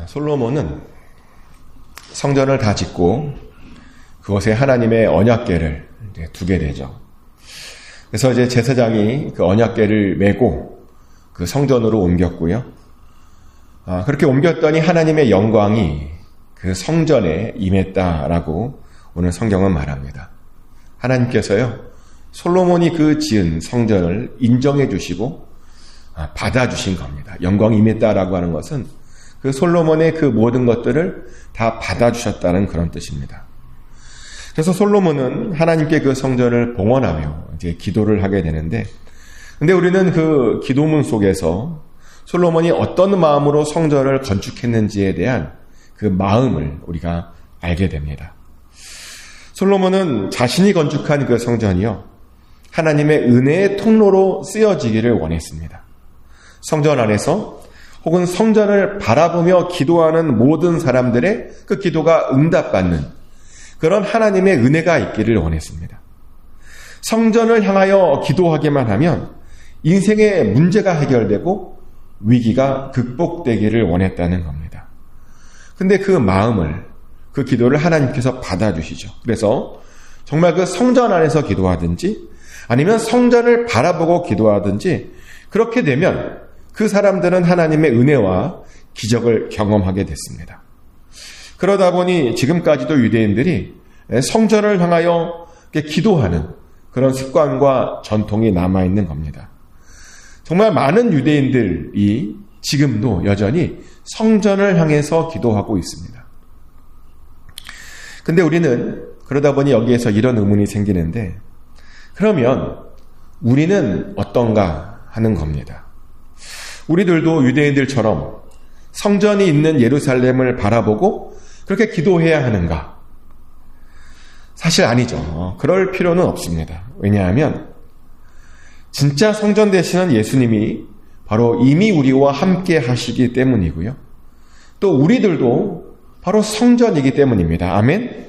솔로몬은 성전을 다 짓고 그것에 하나님의 언약궤를 두게 되죠. 그래서 이제 제사장이 그 언약궤를 메고 그 성전으로 옮겼고요. 그렇게 옮겼더니 하나님의 영광이 그 성전에 임했다라고 오늘 성경은 말합니다. 하나님께서요, 솔로몬이 그 지은 성전을 인정해 주시고 받아주신 겁니다. 영광이 임했다라고 하는 것은 그 솔로몬의 그 모든 것들을 다 받아주셨다는 그런 뜻입니다. 그래서 솔로몬은 하나님께 그 성전을 봉헌하며 이제 기도를 하게 되는데, 근데 우리는 그 기도문 속에서 솔로몬이 어떤 마음으로 성전을 건축했는지에 대한 그 마음을 우리가 알게 됩니다. 솔로몬은 자신이 건축한 그 성전이요, 하나님의 은혜의 통로로 쓰여지기를 원했습니다. 성전 안에서 혹은 성전을 바라보며 기도하는 모든 사람들의 그 기도가 응답받는 그런 하나님의 은혜가 있기를 원했습니다. 성전을 향하여 기도하기만 하면 인생의 문제가 해결되고 위기가 극복되기를 원했다는 겁니다. 근데 그 마음을, 그 기도를 하나님께서 받아주시죠. 그래서 정말 그 성전 안에서 기도하든지 아니면 성전을 바라보고 기도하든지 그렇게 되면 그 사람들은 하나님의 은혜와 기적을 경험하게 됐습니다. 그러다 보니 지금까지도 유대인들이 성전을 향하여 기도하는 그런 습관과 전통이 남아있는 겁니다. 정말 많은 유대인들이 지금도 여전히 성전을 향해서 기도하고 있습니다. 근데 우리는 그러다 보니 여기에서 이런 의문이 생기는데, 그러면 우리는 어떤가 하는 겁니다. 우리들도 유대인들처럼 성전이 있는 예루살렘을 바라보고 그렇게 기도해야 하는가? 사실 아니죠. 그럴 필요는 없습니다. 왜냐하면 진짜 성전 되시는 예수님이 바로 이미 우리와 함께 하시기 때문이고요. 또 우리들도 바로 성전이기 때문입니다. 아멘?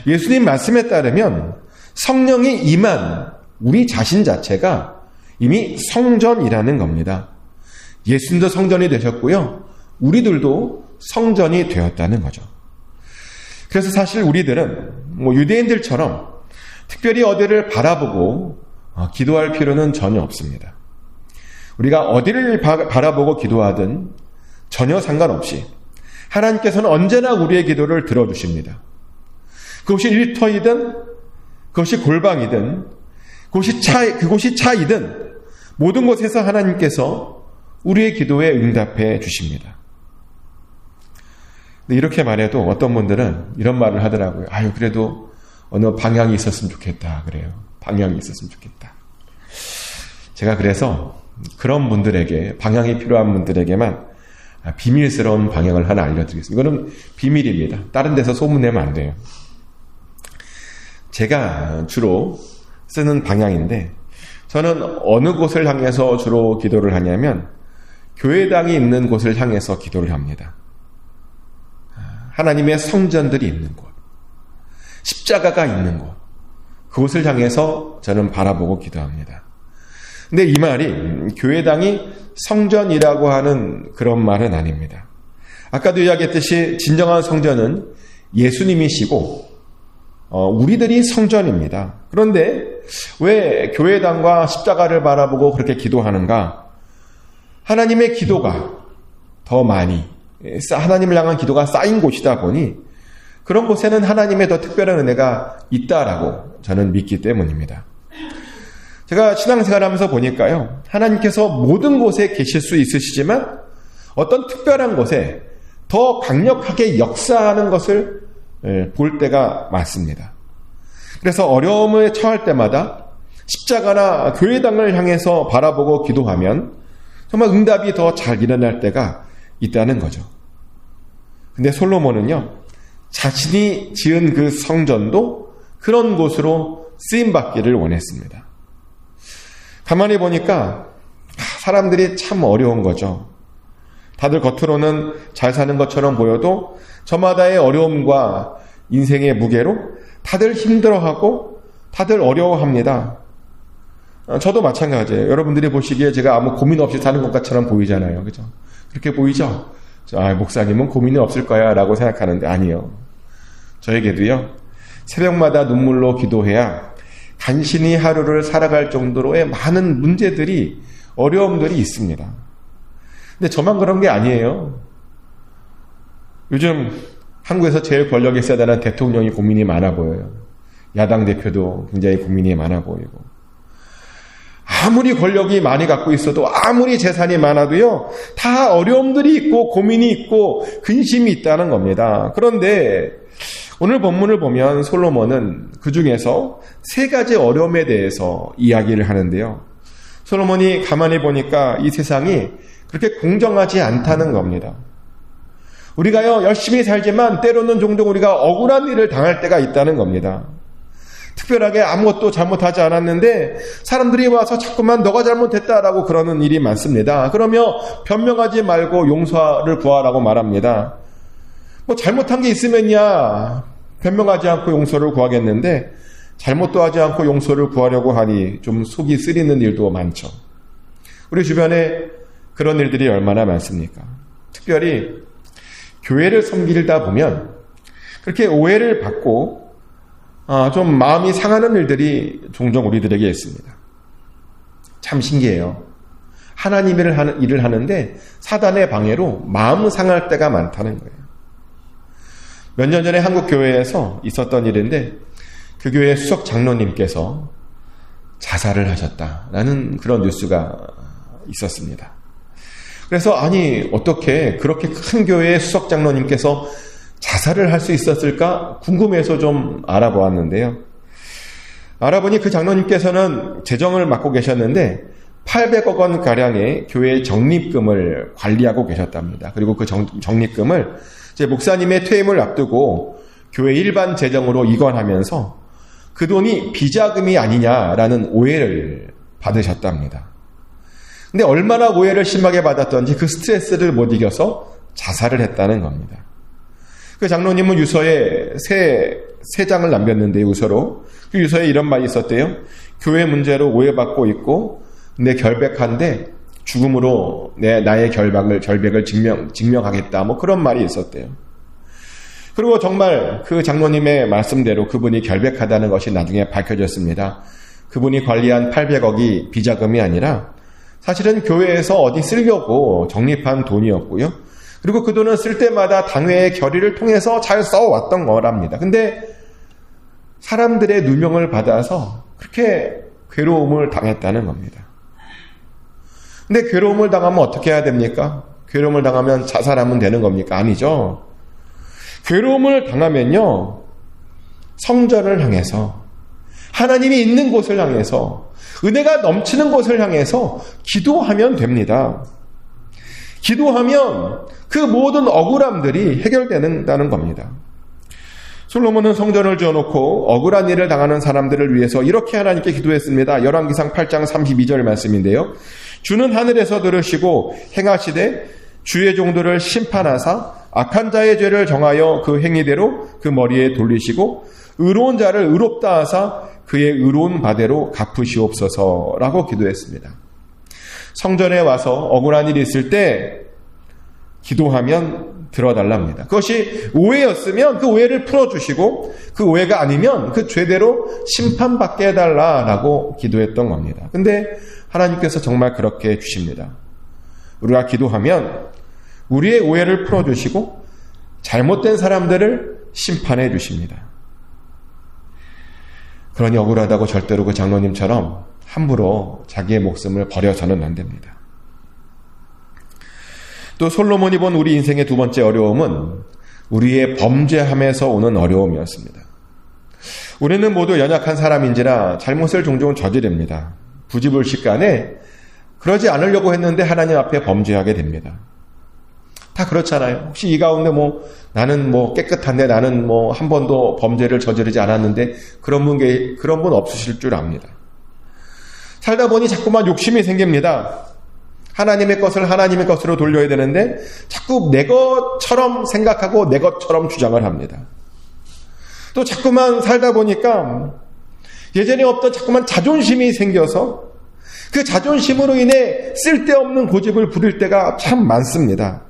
예수님 말씀에 따르면 성령이 임한 우리 자신 자체가 이미 성전이라는 겁니다. 예수님도 성전이 되셨고요. 우리들도 성전이 되었다는 거죠. 그래서 사실 우리들은 유대인들처럼 특별히 어디를 바라보고 기도할 필요는 전혀 없습니다. 우리가 어디를 바라보고 기도하든 전혀 상관없이 하나님께서는 언제나 우리의 기도를 들어주십니다. 그것이 일터이든 그것이 골방이든 그곳이 차이든 모든 곳에서 하나님께서 우리의 기도에 응답해 주십니다. 근데 이렇게 말해도 어떤 분들은 이런 말을 하더라고요. 그래도 어느 방향이 있었으면 좋겠다. 그래요. 방향이 있었으면 좋겠다. 제가 그래서 그런 분들에게, 방향이 필요한 분들에게만 비밀스러운 방향을 하나 알려드리겠습니다. 이거는 비밀입니다. 다른 데서 소문내면 안 돼요. 제가 주로 쓰는 방향인데, 저는 어느 곳을 향해서 주로 기도를 하냐면 교회당이 있는 곳을 향해서 기도를 합니다. 하나님의 성전들이 있는 곳, 십자가가 있는 곳, 그곳을 향해서 저는 바라보고 기도합니다. 근데 이 말이 교회당이 성전이라고 하는 그런 말은 아닙니다. 아까도 이야기했듯이 진정한 성전은 예수님이시고 우리들이 성전입니다. 그런데 왜 교회당과 십자가를 바라보고 그렇게 기도하는가? 하나님의 기도가 더 많이, 하나님을 향한 기도가 쌓인 곳이다 보니 그런 곳에는 하나님의 더 특별한 은혜가 있다라고 저는 믿기 때문입니다. 제가 신앙생활하면서 보니까요, 하나님께서 모든 곳에 계실 수 있으시지만 어떤 특별한 곳에 더 강력하게 역사하는 것을 볼 때가 많습니다. 그래서 어려움에 처할 때마다 십자가나 교회당을 향해서 바라보고 기도하면 정말 응답이 더 잘 일어날 때가 있다는 거죠. 근데 솔로몬은요, 자신이 지은 그 성전도 그런 곳으로 쓰임받기를 원했습니다. 가만히 보니까 사람들이 참 어려운 거죠. 다들 겉으로는 잘 사는 것처럼 보여도 저마다의 어려움과 인생의 무게로 다들 힘들어하고 다들 어려워합니다. 저도 마찬가지예요. 여러분들이 보시기에 제가 아무 고민 없이 사는 것처럼 보이잖아요. 그죠? 그렇게 보이죠? 목사님은 고민이 없을 거야 라고 생각하는데 아니요. 저에게도요. 새벽마다 눈물로 기도해야 간신히 하루를 살아갈 정도로의 많은 문제들이 어려움들이 있습니다. 근데 저만 그런 게 아니에요. 요즘 한국에서 제일 권력이 세다는 대통령이 고민이 많아 보여요. 야당 대표도 굉장히 고민이 많아 보이고 아무리 권력이 많이 갖고 있어도 아무리 재산이 많아도요 다 어려움들이 있고 고민이 있고 근심이 있다는 겁니다. 그런데 오늘 본문을 보면 솔로몬은 그 중에서 3가지 어려움에 대해서 이야기를 하는데요. 솔로몬이 가만히 보니까 이 세상이 그렇게 공정하지 않다는 겁니다. 우리가요 열심히 살지만 때로는 종종 우리가 억울한 일을 당할 때가 있다는 겁니다. 특별하게 아무것도 잘못하지 않았는데 사람들이 와서 자꾸만 너가 잘못했다라고 그러는 일이 많습니다. 그러며 변명하지 말고 용서를 구하라고 말합니다. 잘못한 게 있으면야 변명하지 않고 용서를 구하겠는데 잘못도 하지 않고 용서를 구하려고 하니 좀 속이 쓰리는 일도 많죠. 우리 주변에 그런 일들이 얼마나 많습니까? 특별히 교회를 섬기다 보면 그렇게 오해를 받고 좀 마음이 상하는 일들이 종종 우리들에게 있습니다. 참 신기해요. 하나님의 일을 하는데 사단의 방해로 마음 상할 때가 많다는 거예요. 몇 년 전에 한국 교회에서 있었던 일인데 그 교회 수석 장로님께서 자살을 하셨다라는 그런 뉴스가 있었습니다. 그래서 아니 어떻게 그렇게 큰 교회의 수석 장로님께서 자살을 할 수 있었을까 궁금해서 좀 알아보았는데요. 알아보니 그 장로님께서는 재정을 맡고 계셨는데 800억 원 가량의 교회의 적립금을 관리하고 계셨답니다. 그리고 그 적립금을 이제 목사님의 퇴임을 앞두고 교회 일반 재정으로 이관하면서 그 돈이 비자금이 아니냐라는 오해를 받으셨답니다. 근데 얼마나 오해를 심하게 받았던지 그 스트레스를 못 이겨서 자살을 했다는 겁니다. 그 장로님은 유서에 세 장을 남겼는데 유서로 그 유서에 이런 말이 있었대요. 교회 문제로 오해받고 있고 내 결백한데 죽음으로 나의 결백을 증명하겠다. 그런 말이 있었대요. 그리고 정말 그 장로님의 말씀대로 그분이 결백하다는 것이 나중에 밝혀졌습니다. 그분이 관리한 800억이 비자금이 아니라 사실은 교회에서 어디 쓰려고 적립한 돈이었고요. 그리고 그 돈은 쓸 때마다 당회의 결의를 통해서 잘 써왔던 거랍니다. 근데 사람들의 누명을 받아서 그렇게 괴로움을 당했다는 겁니다. 근데 괴로움을 당하면 어떻게 해야 됩니까? 괴로움을 당하면 자살하면 되는 겁니까? 아니죠. 괴로움을 당하면요, 성전을 향해서, 하나님이 있는 곳을 향해서, 은혜가 넘치는 곳을 향해서 기도하면 됩니다. 기도하면 그 모든 억울함들이 해결된다는 겁니다. 솔로몬은 성전을 지어놓고 억울한 일을 당하는 사람들을 위해서 이렇게 하나님께 기도했습니다. 열왕기상 8장 32절 말씀인데요. 주는 하늘에서 들으시고 행하시되 주의 종들을 심판하사 악한 자의 죄를 정하여 그 행위대로 그 머리에 돌리시고 의로운 자를 의롭다 하사 그의 의로운 바대로 갚으시옵소서라고 기도했습니다. 성전에 와서 억울한 일이 있을 때 기도하면 들어달랍니다. 그것이 오해였으면 그 오해를 풀어주시고 그 오해가 아니면 그 죄대로 심판받게 해달라라고 기도했던 겁니다. 근데 하나님께서 정말 그렇게 해주십니다. 우리가 기도하면 우리의 오해를 풀어주시고 잘못된 사람들을 심판해 주십니다. 그러니 억울하다고 절대로 그 장로님처럼 함부로 자기의 목숨을 버려서는 안 됩니다. 또 솔로몬이 본 우리 인생의 두 번째 어려움은 우리의 범죄함에서 오는 어려움이었습니다. 우리는 모두 연약한 사람인지라 잘못을 종종 저지릅니다. 부지불식간에 그러지 않으려고 했는데 하나님 앞에 범죄하게 됩니다. 다 그렇잖아요. 혹시 이 가운데 나는 깨끗한데 나는 한 번도 범죄를 저지르지 않았는데 그런 분 없으실 줄 압니다. 살다 보니 자꾸만 욕심이 생깁니다. 하나님의 것을 하나님의 것으로 돌려야 되는데 자꾸 내 것처럼 생각하고 내 것처럼 주장을 합니다. 또 자꾸만 살다 보니까 예전에 없던 자꾸만 자존심이 생겨서 그 자존심으로 인해 쓸데없는 고집을 부릴 때가 참 많습니다.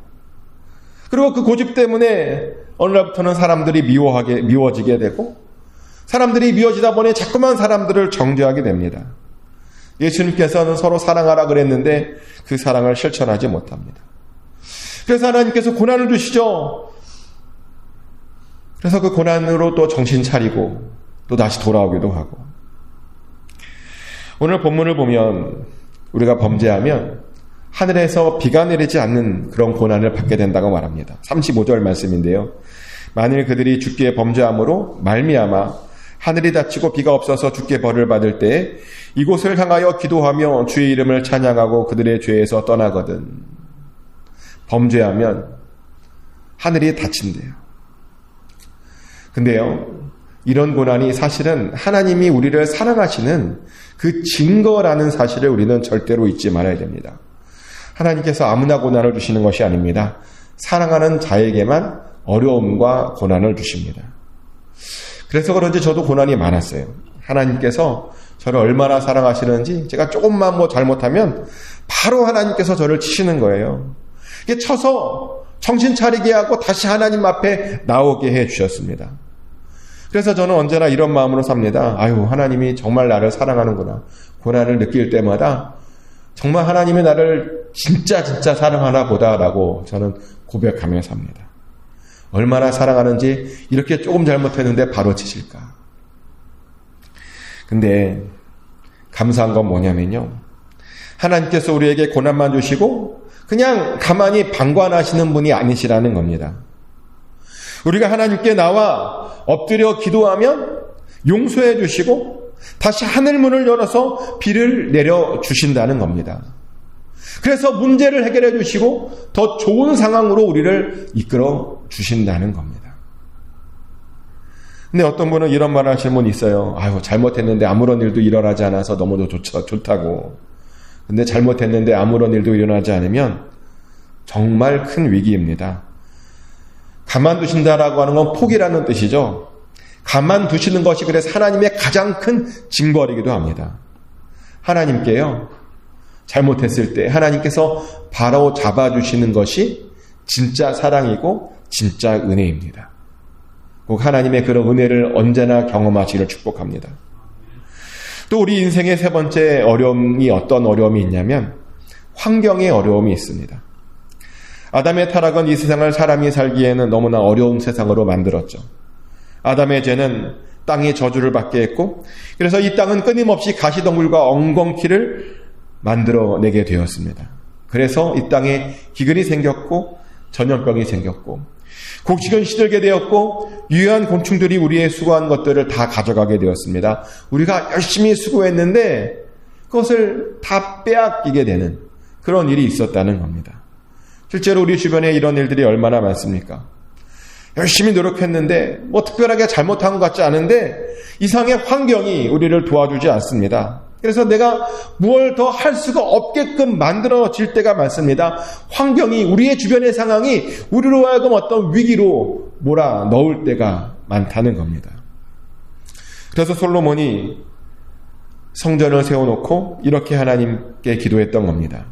그리고 그 고집 때문에 어느 날부터는 사람들이 미워지게 되고, 사람들이 미워지다 보니 자꾸만 사람들을 정죄하게 됩니다. 예수님께서는 서로 사랑하라 그랬는데 그 사랑을 실천하지 못합니다. 그래서 하나님께서 고난을 주시죠. 그래서 그 고난으로 또 정신 차리고 또 다시 돌아오기도 하고. 오늘 본문을 보면 우리가 범죄하면 하늘에서 비가 내리지 않는 그런 고난을 받게 된다고 말합니다. 35절 말씀인데요. 만일 그들이 주께 범죄함으로 말미암아 하늘이 닫히고 비가 없어서 주께 벌을 받을 때에 이곳을 향하여 기도하며 주의 이름을 찬양하고 그들의 죄에서 떠나거든. 범죄하면 하늘이 닫힌대요. 근데요, 이런 고난이 사실은 하나님이 우리를 사랑하시는 그 증거라는 사실을 우리는 절대로 잊지 말아야 됩니다. 하나님께서 아무나 고난을 주시는 것이 아닙니다. 사랑하는 자에게만 어려움과 고난을 주십니다. 그래서 그런지 저도 고난이 많았어요. 하나님께서 저를 얼마나 사랑하시는지 제가 조금만 잘못하면 바로 하나님께서 저를 치시는 거예요. 이게 쳐서 정신 차리게 하고 다시 하나님 앞에 나오게 해 주셨습니다. 그래서 저는 언제나 이런 마음으로 삽니다. 아유, 하나님이 정말 나를 사랑하는구나. 고난을 느낄 때마다 정말 하나님이 나를 진짜 사랑하나 보다라고 저는 고백하며 삽니다. 얼마나 사랑하는지 이렇게 조금 잘못했는데 바로 치실까. 근데 감사한 건 뭐냐면요, 하나님께서 우리에게 고난만 주시고 그냥 가만히 방관하시는 분이 아니시라는 겁니다. 우리가 하나님께 나와 엎드려 기도하면 용서해 주시고 다시 하늘문을 열어서 비를 내려 주신다는 겁니다. 그래서 문제를 해결해 주시고 더 좋은 상황으로 우리를 이끌어 주신다는 겁니다. 근데 어떤 분은 이런 말 하시는 분이 있어요. 아유, 잘못했는데 아무런 일도 일어나지 않아서 너무도 좋다고. 근데 잘못했는데 아무런 일도 일어나지 않으면 정말 큰 위기입니다. 가만두신다라고 하는 건 포기라는 뜻이죠. 가만두시는 것이 그래서 하나님의 가장 큰 징벌이기도 합니다. 하나님께요, 잘못했을 때 하나님께서 바로 잡아주시는 것이 진짜 사랑이고 진짜 은혜입니다. 꼭 하나님의 그런 은혜를 언제나 경험하시기를 축복합니다. 또 우리 인생의 세 번째 어려움이 어떤 어려움이 있냐면 환경의 어려움이 있습니다. 아담의 타락은 이 세상을 사람이 살기에는 너무나 어려운 세상으로 만들었죠. 아담의 죄는 땅이 저주를 받게 했고, 그래서 이 땅은 끊임없이 가시덩굴과 엉겅퀴를 만들어내게 되었습니다. 그래서 이 땅에 기근이 생겼고 전염병이 생겼고 곡식은 시들게 되었고 유해한 곤충들이 우리의 수고한 것들을 다 가져가게 되었습니다. 우리가 열심히 수고했는데 그것을 다 빼앗기게 되는 그런 일이 있었다는 겁니다. 실제로 우리 주변에 이런 일들이 얼마나 많습니까? 열심히 노력했는데 특별하게 잘못한 것 같지 않은데 이상의 환경이 우리를 도와주지 않습니다. 그래서 내가 무엇을 더 할 수가 없게끔 만들어질 때가 많습니다. 환경이, 우리의 주변의 상황이 우리로 하여금 어떤 위기로 몰아넣을 때가 많다는 겁니다. 그래서 솔로몬이 성전을 세워놓고 이렇게 하나님께 기도했던 겁니다.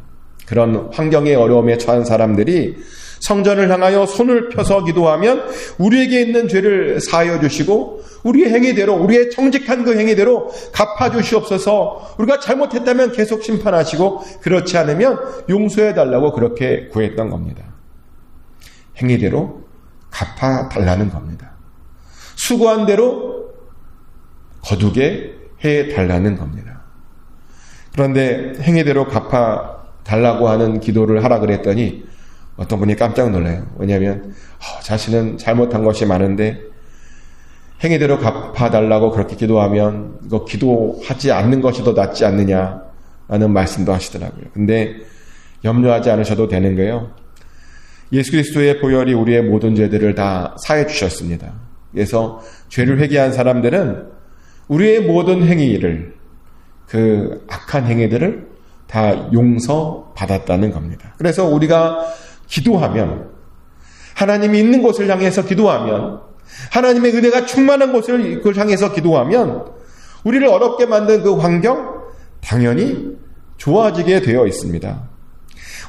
그런 환경의 어려움에 처한 사람들이 성전을 향하여 손을 펴서 기도하면 우리에게 있는 죄를 사하여 주시고 우리의 행위대로, 우리의 정직한 그 행위대로 갚아주시옵소서. 우리가 잘못했다면 계속 심판하시고 그렇지 않으면 용서해달라고 그렇게 구했던 겁니다. 행위대로 갚아달라는 겁니다. 수고한 대로 거두게 해달라는 겁니다. 그런데 행위대로 갚아달라고 하는 기도를 하라 그랬더니 어떤 분이 깜짝 놀라요. 왜냐하면 자신은 잘못한 것이 많은데 행위대로 갚아달라고 그렇게 기도하면 이거 기도하지 않는 것이 더 낫지 않느냐라는 말씀도 하시더라고요. 근데 염려하지 않으셔도 되는 거예요. 예수 그리스도의 보혈이 우리의 모든 죄들을 다 사해 주셨습니다. 그래서 죄를 회개한 사람들은 우리의 모든 행위를, 그 악한 행위들을 다 용서받았다는 겁니다. 그래서 우리가 기도하면, 하나님이 있는 곳을 향해서 기도하면, 하나님의 은혜가 충만한 곳을 향해서 기도하면 우리를 어렵게 만든 그 환경 당연히 좋아지게 되어 있습니다.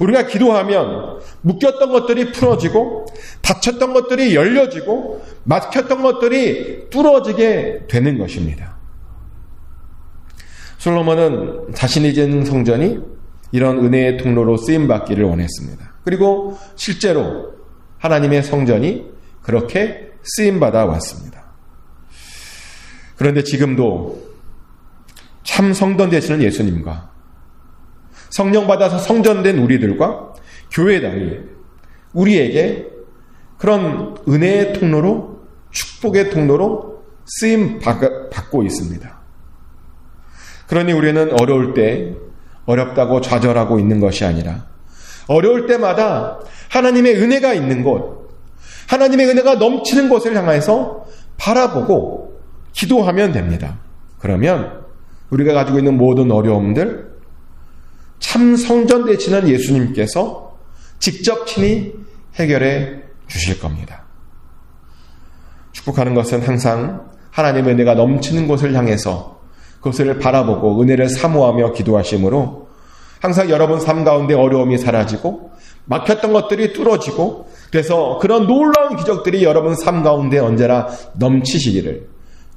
우리가 기도하면 묶였던 것들이 풀어지고 닫혔던 것들이 열려지고 막혔던 것들이 뚫어지게 되는 것입니다. 솔로몬은 자신이 지은 성전이 이런 은혜의 통로로 쓰임받기를 원했습니다. 그리고 실제로 하나님의 성전이 그렇게 쓰임받아 왔습니다. 그런데 지금도 참 성전 되시는 예수님과 성령 받아서 성전된 우리들과 교회당이 우리에게 그런 은혜의 통로로, 축복의 통로로 쓰임 받고 있습니다. 그러니 우리는 어려울 때 어렵다고 좌절하고 있는 것이 아니라 어려울 때마다 하나님의 은혜가 있는 곳, 하나님의 은혜가 넘치는 곳을 향해서 바라보고 기도하면 됩니다. 그러면 우리가 가지고 있는 모든 어려움들 참 성전 되시는 예수님께서 직접 친히 해결해 주실 겁니다. 축복하는 것은 항상 하나님의 은혜가 넘치는 곳을 향해서 그것을 바라보고 은혜를 사모하며 기도하심으로 항상 여러분 삶 가운데 어려움이 사라지고 막혔던 것들이 뚫어지고 그래서 그런 놀라운 기적들이 여러분 삶 가운데 언제나 넘치시기를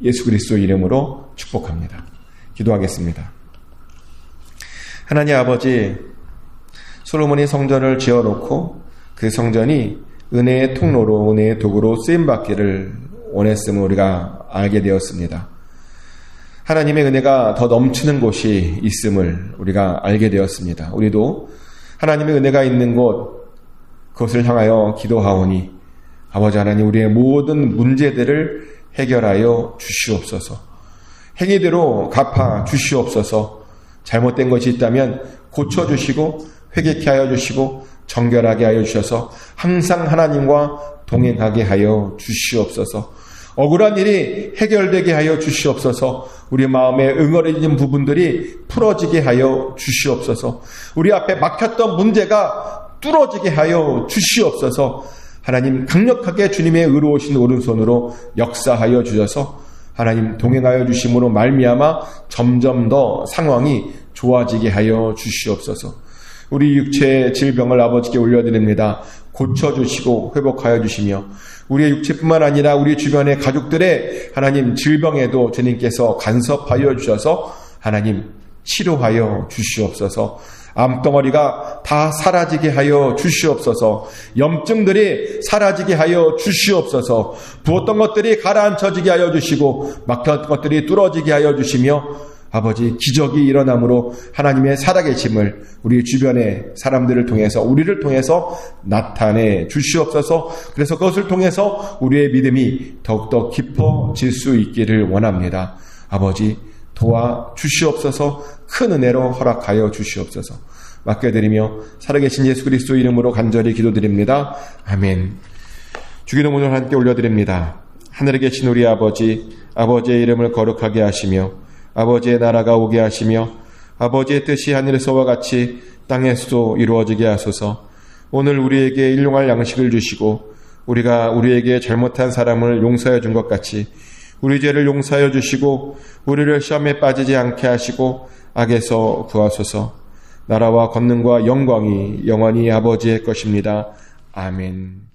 예수 그리스도 이름으로 축복합니다. 기도하겠습니다. 하나님 아버지, 솔로몬이 성전을 지어놓고 그 성전이 은혜의 통로로, 은혜의 도구로 쓰임받기를 원했음을 우리가 알게 되었습니다. 하나님의 은혜가 더 넘치는 곳이 있음을 우리가 알게 되었습니다. 우리도 하나님의 은혜가 있는 곳, 그것을 향하여 기도하오니 아버지 하나님, 우리의 모든 문제들을 해결하여 주시옵소서. 행위대로 갚아 주시옵소서. 잘못된 것이 있다면 고쳐주시고 회개케 하여 주시고 정결하게 하여 주셔서 항상 하나님과 동행하게 하여 주시옵소서. 억울한 일이 해결되게 하여 주시옵소서. 우리 마음에 응어리진 부분들이 풀어지게 하여 주시옵소서. 우리 앞에 막혔던 문제가 뚫어지게 하여 주시옵소서. 하나님 강력하게 주님의 의로우신 오른손으로 역사하여 주셔서 하나님 동행하여 주심으로 말미암아 점점 더 상황이 좋아지게 하여 주시옵소서. 우리 육체의 질병을 아버지께 올려드립니다. 고쳐주시고 회복하여 주시며 우리의 육체뿐만 아니라 우리 주변의 가족들의 하나님 질병에도 주님께서 간섭하여 주셔서 하나님 치료하여 주시옵소서. 암덩어리가 다 사라지게 하여 주시옵소서. 염증들이 사라지게 하여 주시옵소서. 부었던 것들이 가라앉혀지게 하여 주시고 막혔던 것들이 뚫어지게 하여 주시며 아버지 기적이 일어남으로 하나님의 살아계심을 우리 주변의 사람들을 통해서 우리를 통해서 나타내 주시옵소서. 그래서 그것을 통해서 우리의 믿음이 더욱더 깊어질 수 있기를 원합니다. 아버지 도와 주시옵소서. 큰 은혜로 허락하여 주시옵소서. 맡겨드리며 살아계신 예수 그리스도 이름으로 간절히 기도드립니다. 아멘. 주기도 오늘 함께 올려드립니다. 하늘에 계신 우리 아버지, 아버지의 이름을 거룩하게 하시며 아버지의 나라가 오게 하시며 아버지의 뜻이 하늘에서와 같이 땅에서도 이루어지게 하소서. 오늘 우리에게 일용할 양식을 주시고 우리가 우리에게 잘못한 사람을 용서해 준 것 같이 우리 죄를 용서하여 주시고 우리를 시험에 빠지지 않게 하시고 악에서 구하소서. 나라와 권능과 영광이 영원히 아버지의 것입니다. 아멘.